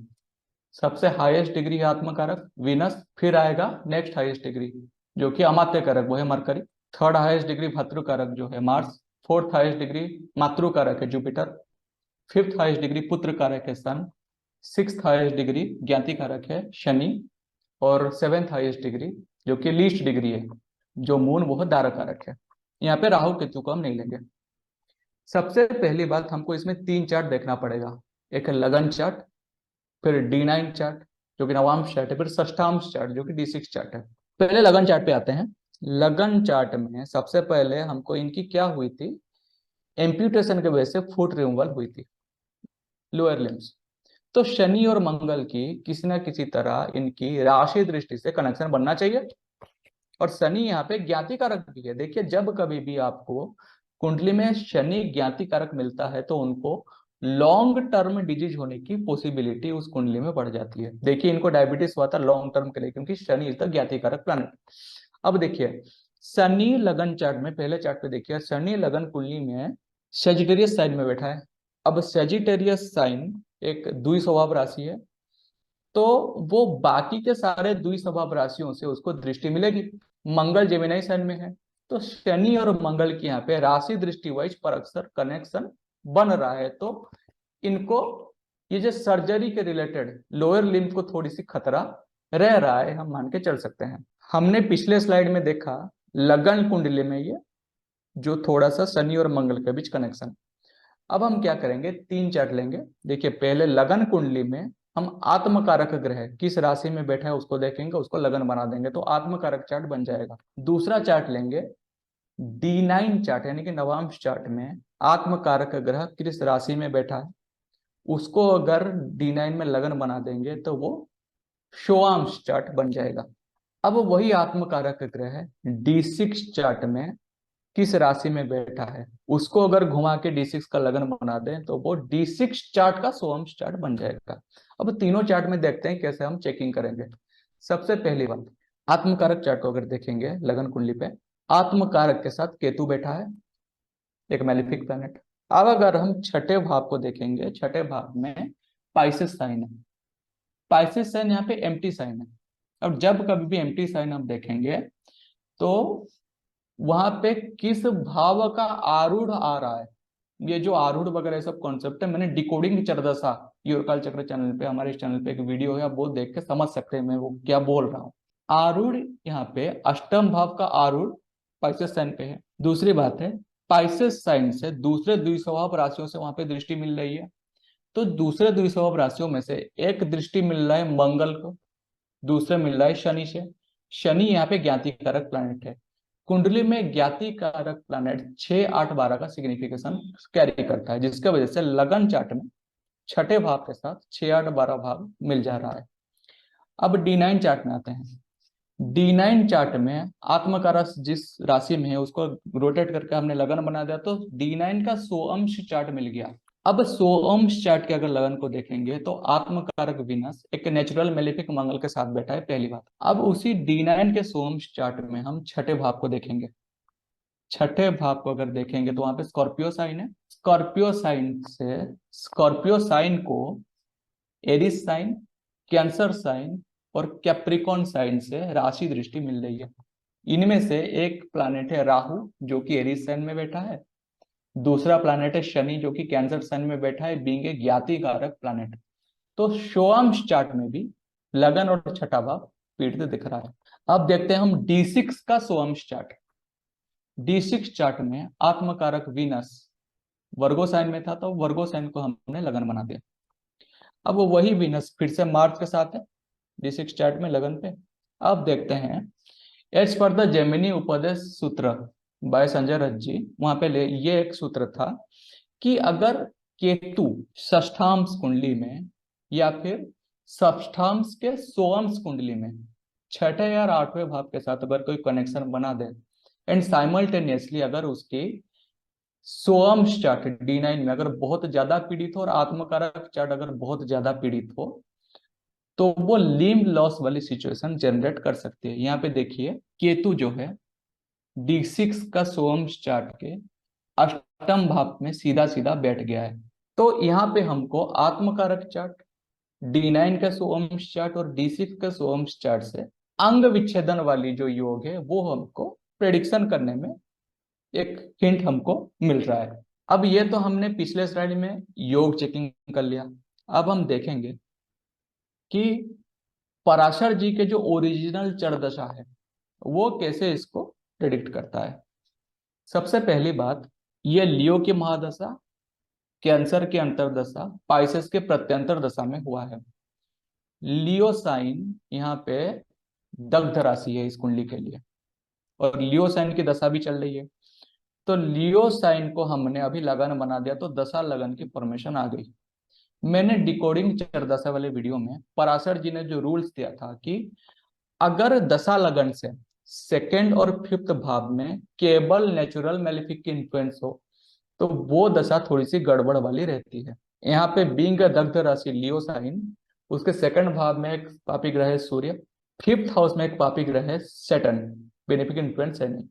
सबसे हाईएस्ट डिग्री है आत्मकारक वीनस, फिर आएगा नेक्स्ट हाईएस्ट डिग्री जो कि अमात्य कारक वो है मरकरी, थर्ड हाईएस्ट डिग्री भातृकारक जो है मार्स, फोर्थ हाईएस्ट डिग्री मातृकारक है जुपिटर, फिफ्थ हाईएस्ट डिग्री पुत्र कारक है सन, सिक्स्थ हाईएस्ट डिग्री ज्ञाति कारक है शनि, और सेवेंथ हाईएस्ट डिग्री जो कि लीस्ट डिग्री है जो मून वो दारक कारक है। यहाँ पे राहु केतु को हम नहीं लेंगे। सबसे पहली बात हमको इसमें 3 चार्ट देखना पड़ेगा, एक है लगन चार्ट, फिर D9 चार्ट जो कि नवांश चार्ट है, फिर षष्ठांश चार्ट जो कि D6 चार्ट है। पहले लगन चार्ट पे आते हैं। लगन चार्ट में सबसे पहले हमको इनकी क्या हुई थी, एम्प्यूटेशन की वजह से फुट रिमूवल हुई थी, लोअर लिम्स। तो शनि और मंगल की किसी ना किसी तरह इनकी राशि दृष्टि से कनेक्शन बनना चाहिए। और शनि यहाँ पे ज्ञाति कारक भी है। देखिए, जब कभी भी आपको कुंडली में शनि ज्ञाति कारक मिलता है तो उनको लॉन्ग टर्म डिजीज होने की पॉसिबिलिटी उस कुंडली में बढ़ जाती है। देखिए, इनको डायबिटीज हुआ था लॉन्ग टर्म के लिए, क्योंकि शनि इज द ज्ञाति कारक प्लैनेट। अब देखिए, शनि लगन चार्ट में, पहले चार्ट पे देखिए, शनि लगन कुंडली में सेजिटेरियस साइन में बैठा है। अब सेजिटेरियस साइन एक द्विस्वभाव राशि है, तो वो बाकी के सारे द्विस्वभाव राशियों से उसको दृष्टि मिलेगी। मंगल जेमिनी साइन में है, तो शनि और मंगल की यहाँ पे राशि दृष्टि वाइज पर अक्सर कनेक्शन बन रहा है। तो इनको ये जो सर्जरी के रिलेटेड लोअर लिम्ब को थोड़ी सी खतरा रह रहा है, हम मान के चल सकते हैं। हमने पिछले स्लाइड में देखा लगन कुंडली में ये जो थोड़ा सा शनि और मंगल के बीच कनेक्शन। अब हम क्या करेंगे, 3 चार्ट लेंगे। देखिए, पहले लगन कुंडली में हम आत्मकारक ग्रह किस राशि में बैठा है उसको देखेंगे, उसको लगन बना देंगे तो आत्मकारक चार्ट बन जाएगा। दूसरा चार्ट लेंगे D9 चार्ट, यानी कि नवांश चार्ट में आत्मकारक ग्रह किस राशि में बैठा है, उसको अगर D9 में लगन बना देंगे तो वो शोआंश चार्ट बन जाएगा। अब वही आत्मकारक ग्रह D6 चार्ट में किस राशि में बैठा है, उसको अगर घुमा के D6 का लगन बना दें तो वो D6 चार्ट का सोअंश चार्ट बन जाएगा। अब तीनों चार्ट में देखते हैं कैसे हम चेकिंग करेंगे। सबसे पहली बात, आत्मकारक चार्ट को अगर देखेंगे लगन कुंडली पे, आत्मकारक के साथ केतु बैठा है, एक मैलिफिक प्लैनेट। अब अगर हम छठे भाव को देखेंगे, छठे भाव में पाइसेस साइन है। पाइसेस साइन यहाँ पे एम्प्टी साइन है। अब जब कभी भी एम्प्टी साइन हम देखेंगे तो वहां पे किस भाव का आरूढ़ आ रहा है, ये जो आरूढ़ वगैरह सब कॉन्सेप्ट है, मैंने डिकोडिंग चरदशा योरकाल चक्र चैनल पे, हमारे इस चैनल पे एक वीडियो है, आप वो देख के समझ सकते हैं मैं वो क्या बोल रहा हूँ। आरूढ़ यहाँ पे अष्टम भाव का आरूढ़ पाइसेस साइन पे है। दूसरी बात है, पाइसेस साइन से दूसरे द्विस्वभाव राशियों से वहां पे दृष्टि मिल रही है। तो दूसरे द्विस्वभाव राशियों में से एक दृष्टि मिल रहा है मंगल को, दूसरे मिल रहा है शनि से। शनि यहाँ पे ज्ञाति कारक प्लैनेट है। कुंडली में ज्ञाति कारक प्लैनेट 6, 8, 12 का सिग्निफिकेशन कैरी करता है, जिसके वजह से लगन चार्ट में छठे भाव के साथ 6, 8, 12 भाव मिल जा रहा है। अब D9 चार्ट में आते हैं। D9 चार्ट में आत्मकारक जिस राशि में है उसको रोटेट करके हमने लगन बना दिया, तो D9 का सोअंश चार्ट मिल गया। अब सोअंश चार्ट के अगर लगन को देखेंगे तो आत्मकारक विनस एक नेचुरल मेलेफिक मंगल के साथ बैठा है, पहली बात। अब उसी D9 के सोअंश चार्ट में हम छठे भाव को देखेंगे। छठे भाव को अगर देखेंगे तो वहां पे स्कॉर्पियो साइन है। स्कॉर्पियो साइन से, स्कॉर्पियो साइन को एरिस साइन, कैंसर साइन और कैप्रिकॉन साइन से राशि दृष्टि मिल रही है। इनमें से एक प्लैनेट है राहु जो कि एरिस साइन में बैठा है, दूसरा प्लैनेट है शनि जो कि कैंसर साइन में बैठा है, बीइंग ए ज्ञाति कारक प्लैनेट। तो शोअंश चार्ट में भी लगन और छठा भाव पीड़ित दिख रहा है। अब देखते हैं हम D6 का सोअंश चार्ट। D6 चार्ट में आत्मकारक वीनस वर्गो साइन में था, तो वर्गो साइन को हमने लगन बना दिया। अब वो वही वीनस फिर से मार्च के साथ है D6 चार्ट में लगन पे। अब देखते हैं, एज पर द जेमिनी उपदेश सूत्र बाय संजय रथ जी, वहां पे ये एक सूत्र था कि अगर केतु षष्ठांश कुंडली में या फिर षष्ठांश के सोअंश कुंडली में छठे या आठवें भाव के साथ अगर कोई कनेक्शन बना दे एंड साइमल्टेनियसली अगर उसकी सोअंश चार्ट D9 में अगर बहुत ज्यादा पीड़ित हो और आत्मकारक चार्ट अगर बहुत ज्यादा पीड़ित हो, तो वो लिम्ब लॉस वाली सिचुएशन जनरेट कर सकती है। यहाँ पे देखिए, केतु जो है D6 का सोअंश चार्ट के अष्टम भाव में सीधा सीधा बैठ गया है। तो यहाँ पे हमको आत्मकारक चार्ट, D9 का सोअंश चार्ट और D6 का सोअंश चार्ट से अंग विच्छेदन वाली जो योग है वो हमको प्रेडिक्शन करने में एक हिंट हमको मिल रहा है। अब ये तो हमने पिछले स्लाइड में योग चेकिंग कर लिया। अब हम देखेंगे कि पराशर जी के जो ओरिजिनल चरदशा है वो कैसे इसको प्रेडिक्ट करता है। सबसे पहली बात, ये लियो की महादशा, कैंसर की अंतरदशा, पाइसेस के प्रत्यंतर दशा में हुआ है। लियो साइन यहाँ पे दग्ध राशि है इस कुंडली के लिए, और लियो साइन की दशा भी चल रही है। तो लियो साइन को हमने अभी लगन बना दिया तो दशा लगन की परमिशन आ गई। मैंने डिकोडिंग चरदशा वाले वीडियो में पराशर जी ने जो रूल्स दिया था कि अगर दशा लगन से सेकेंड और फिफ्थ भाव में केवल नेचुरल मैलेफिक की इन्फ्लुएंस हो तो वो दशा थोड़ी सी गड़बड़ वाली रहती है। यहाँ पे बीइंग दग्ध राशि लियो साइन, उसके सेकंड भाव में एक पापी ग्रह है सूर्य, फिफ्थ हाउस में एक पापी ग्रह है सैटर्न, बेनिफिक इन्फ्लुएंस है नहीं।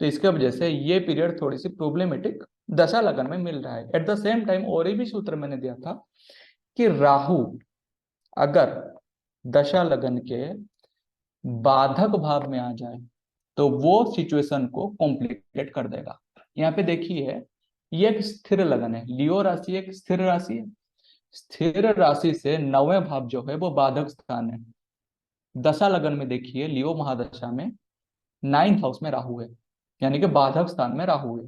तो इसके वजह से ये पीरियड थोड़ी सी प्रॉब्लमेटिक दशा लगन में मिल रहा है। एट द सेम टाइम और भी सूत्र मैंने दिया था कि राहु अगर दशा लगन के बाधक भाव में आ जाए तो वो सिचुएशन को कॉम्प्लिकेट कर देगा। यहाँ पे देखिए, ये एक स्थिर लगन है, लियो राशि एक स्थिर राशि है। स्थिर राशि से नौवें भाव जो है वो बाधक स्थान है। दशा लगन में देखिए लियो महादशा में नाइन्थ हाउस में राहु है, यानी कि बाधक स्थान में राहु है।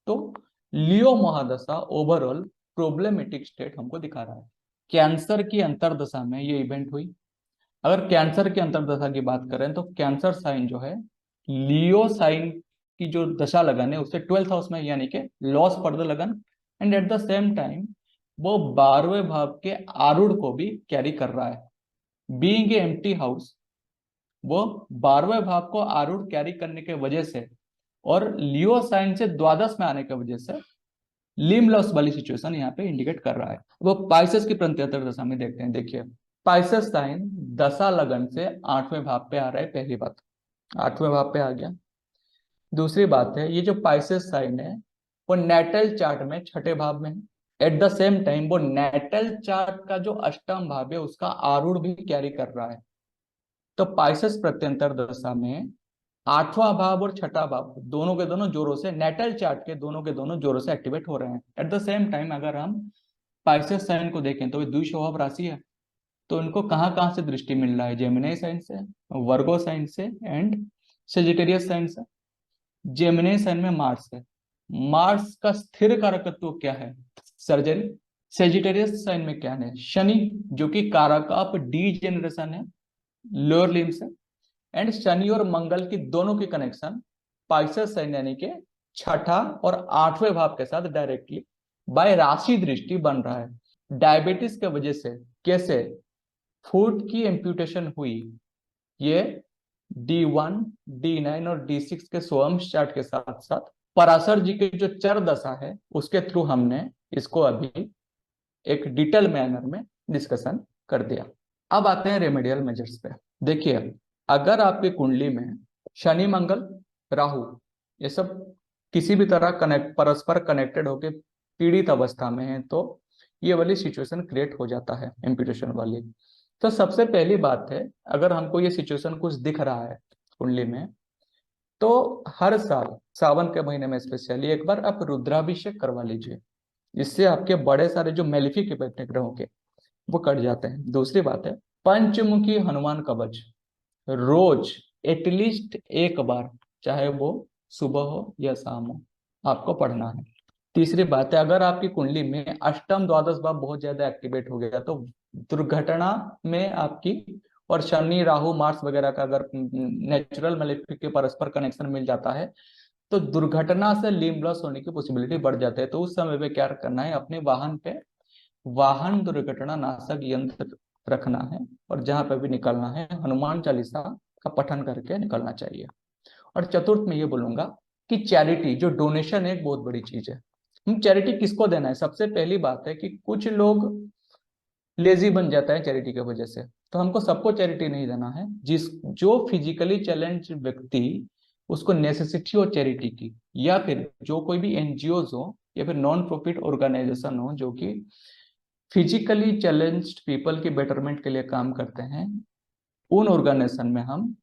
तो लियो महादशा ओवरऑल प्रॉब्लमेटिक स्टेट हमको दिखा रहा है। कैंसर की अंतरदशा में ये इवेंट हुई। अगर कैंसर की अंतरदशा की बात करें तो कैंसर साइन जो है लियो साइन की जो दशा लगन है उससे ट्वेल्थ हाउस में, यानी कि लॉस फॉर द लगन, and at the same time वो 12वें भाव के आरूढ़ को भी कैरी कर रहा है। बीइंग ए एम्प्टी हाउस, वो 12वें भाव को आरूढ़ कैरी करने के वजह से और लियो साइन से द्वादश में आने की वजह से लिम लॉस वाली सिचुएशन यहाँ पे इंडिकेट कर रहा है। वो पाइसेस की प्रत्यंतर दशा में देखते हैं। देखिए, पाइसेस साइन दशा लगन से 8वें भाव पे आ रहा है, पहली बात, 8वें भाव पे आ गया। दूसरी बात है, ये जो पाइसेस साइन है वो नेटल चार्ट में 6ठे भाव में है। एट द सेम टाइम वो नेटल चार्ट का जो अष्टम भाव है उसका आरूढ़ भी कैरी कर रहा है। तो पाइसेस प्रत्यंतर दशा में 8वां भाव और 6ठा भाव दोनों के दोनों जोरों से नेटल चार्ट के दोनों के दोनों जोरों से एक्टिवेट हो रहे हैं। एट द सेम टाइम अगर हम पाइसेस साइन को देखें तो ये द्विस्वभाव राशि है। तो इनको कहाँ कहाँ से दृष्टि मिल रहा है? जेमिनी साइन से, वर्गो साइन से एंड सेजिटेरियस साइन से। जेमिनी साइन में मार्स है, मार्स का स्थिर कारकत्व क्या है? सर्जरी। सेजिटेरियस साइन में क्या है? शनि, जो कि कारक ऑफ डी जनरेशन है लोअर लिम्ब से। एंड शनि और मंगल की दोनों की कनेक्शन पाइसेस साइन यानी कि 6ठा और 8वें भाव के साथ डायरेक्टली बाय राशि दृष्टि बन रहा है। डायबिटीज के वजह से कैसे फूड की एम्प्यूटेशन हुई, ये D1, D9 और D6 के सोअम्स चार्ट के साथ साथ पराशर जी की जो चर दशा है उसके थ्रू हमने इसको अभी एक डिटेल मैनर में डिस्कशन कर दिया। अब आते हैं रेमेडियल मेजर्स पे। देखिए, अगर आपकी कुंडली में शनि मंगल राहु ये सब किसी भी तरह परस्पर कनेक्टेड होकर पीड़ित अवस्था में है तो ये वाली सिचुएशन क्रिएट हो जाता है इम्प्यूटेशन वाली। तो सबसे पहली बात है, अगर हमको ये सिचुएशन कुछ दिख रहा है कुंडली में तो हर साल सावन के महीने में स्पेशली एक बार आप रुद्राभिषेक करवा लीजिए। इससे आपके बड़े सारे जो मेलिफिक इफेक्ट ग्रहों के वो कट जाते हैं। दूसरी बात है, पंचमुखी हनुमान कवच रोज एटलीस्ट एक बार, चाहे वो सुबह हो या शाम हो, आपको पढ़ना है। तीसरी बात है, अगर आपकी कुंडली में अष्टम द्वादश भाव बहुत ज्यादा एक्टिवेट हो गया तो दुर्घटना में आपकी और शनि राहु मार्स वगैरह का अगर नेचुरल मेलेफिक के परस्पर कनेक्शन मिल जाता है तो दुर्घटना से लिम्ब लॉस होने की पॉसिबिलिटी बढ़ जाती है। तो उस समय पे क्या करना है, अपने वाहन पे वाहन दुर्घटना नाशक यंत्र रखना है और जहां पे भी निकलना है हनुमान चालीसा का पठन करके निकलना चाहिए। और चतुर्थ में ये बोलूंगा कि चैरिटी जो डोनेशन है एक बहुत बड़ी चीज है। हम चैरिटी किसको देना है? सबसे पहली बात है कि कुछ लोग लेजी बन जाता है चैरिटी की वजह से, तो हमको सबको चैरिटी नहीं देना है। जिस जो फिजिकली चैलेंज व्यक्ति उसको नेसेसिटी हो चैरिटी की, या फिर जो कोई भी एनजीओ हो या फिर नॉन प्रॉफिट ऑर्गेनाइजेशन हो जो कि फिजिकली चैलेंज्ड पीपल की बेटरमेंट के लिए काम करते हैं, उन ऑर्गेनाइजेशन में हम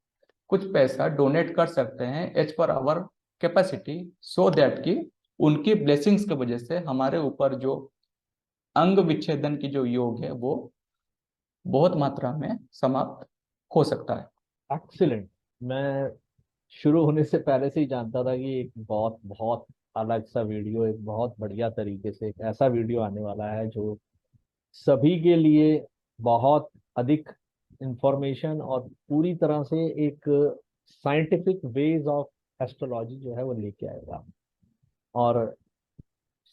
कुछ पैसा डोनेट कर सकते हैं as per hour capacity, so that कि उनकी ब्लेसिंग्स की वजह से हमारे ऊपर जो अंग विच्छेदन की जो योग है वो बहुत मात्रा में समाप्त हो सकता है। एक्सीलेंट। मैं शुरू होने से पहले से ही जानता था कि एक बहुत बहुत अलग सा वीडियो, एक बहुत बढ़िया तरीके से एक ऐसा वीडियो आने वाला है जो सभी के लिए बहुत अधिक इंफॉर्मेशन और पूरी तरह से एक साइंटिफिक वेज ऑफ एस्ट्रोलॉजी जो है वो लेके आएगा। और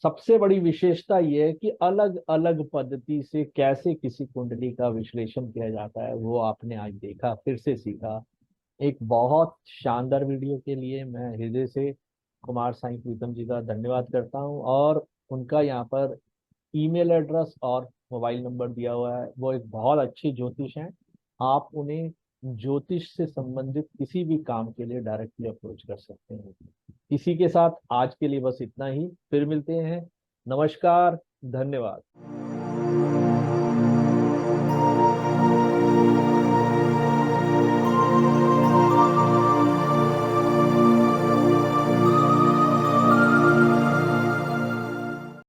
सबसे बड़ी विशेषता ये है कि अलग अलग पद्धति से कैसे किसी कुंडली का विश्लेषण किया जाता है वो आपने आज देखा, फिर से सीखा। एक बहुत शानदार वीडियो के लिए मैं हृदय से कुमार साईं प्रीतम जी का धन्यवाद करता हूं। और उनका यहाँ पर ईमेल एड्रेस और मोबाइल नंबर दिया हुआ है। वो एक बहुत अच्छे ज्योतिष हैं। आप उन्हें ज्योतिष से संबंधित किसी भी काम के लिए डायरेक्टली अप्रोच कर सकते हैं। इसी के साथ आज के लिए बस इतना ही, फिर मिलते हैं। नमस्कार, धन्यवाद।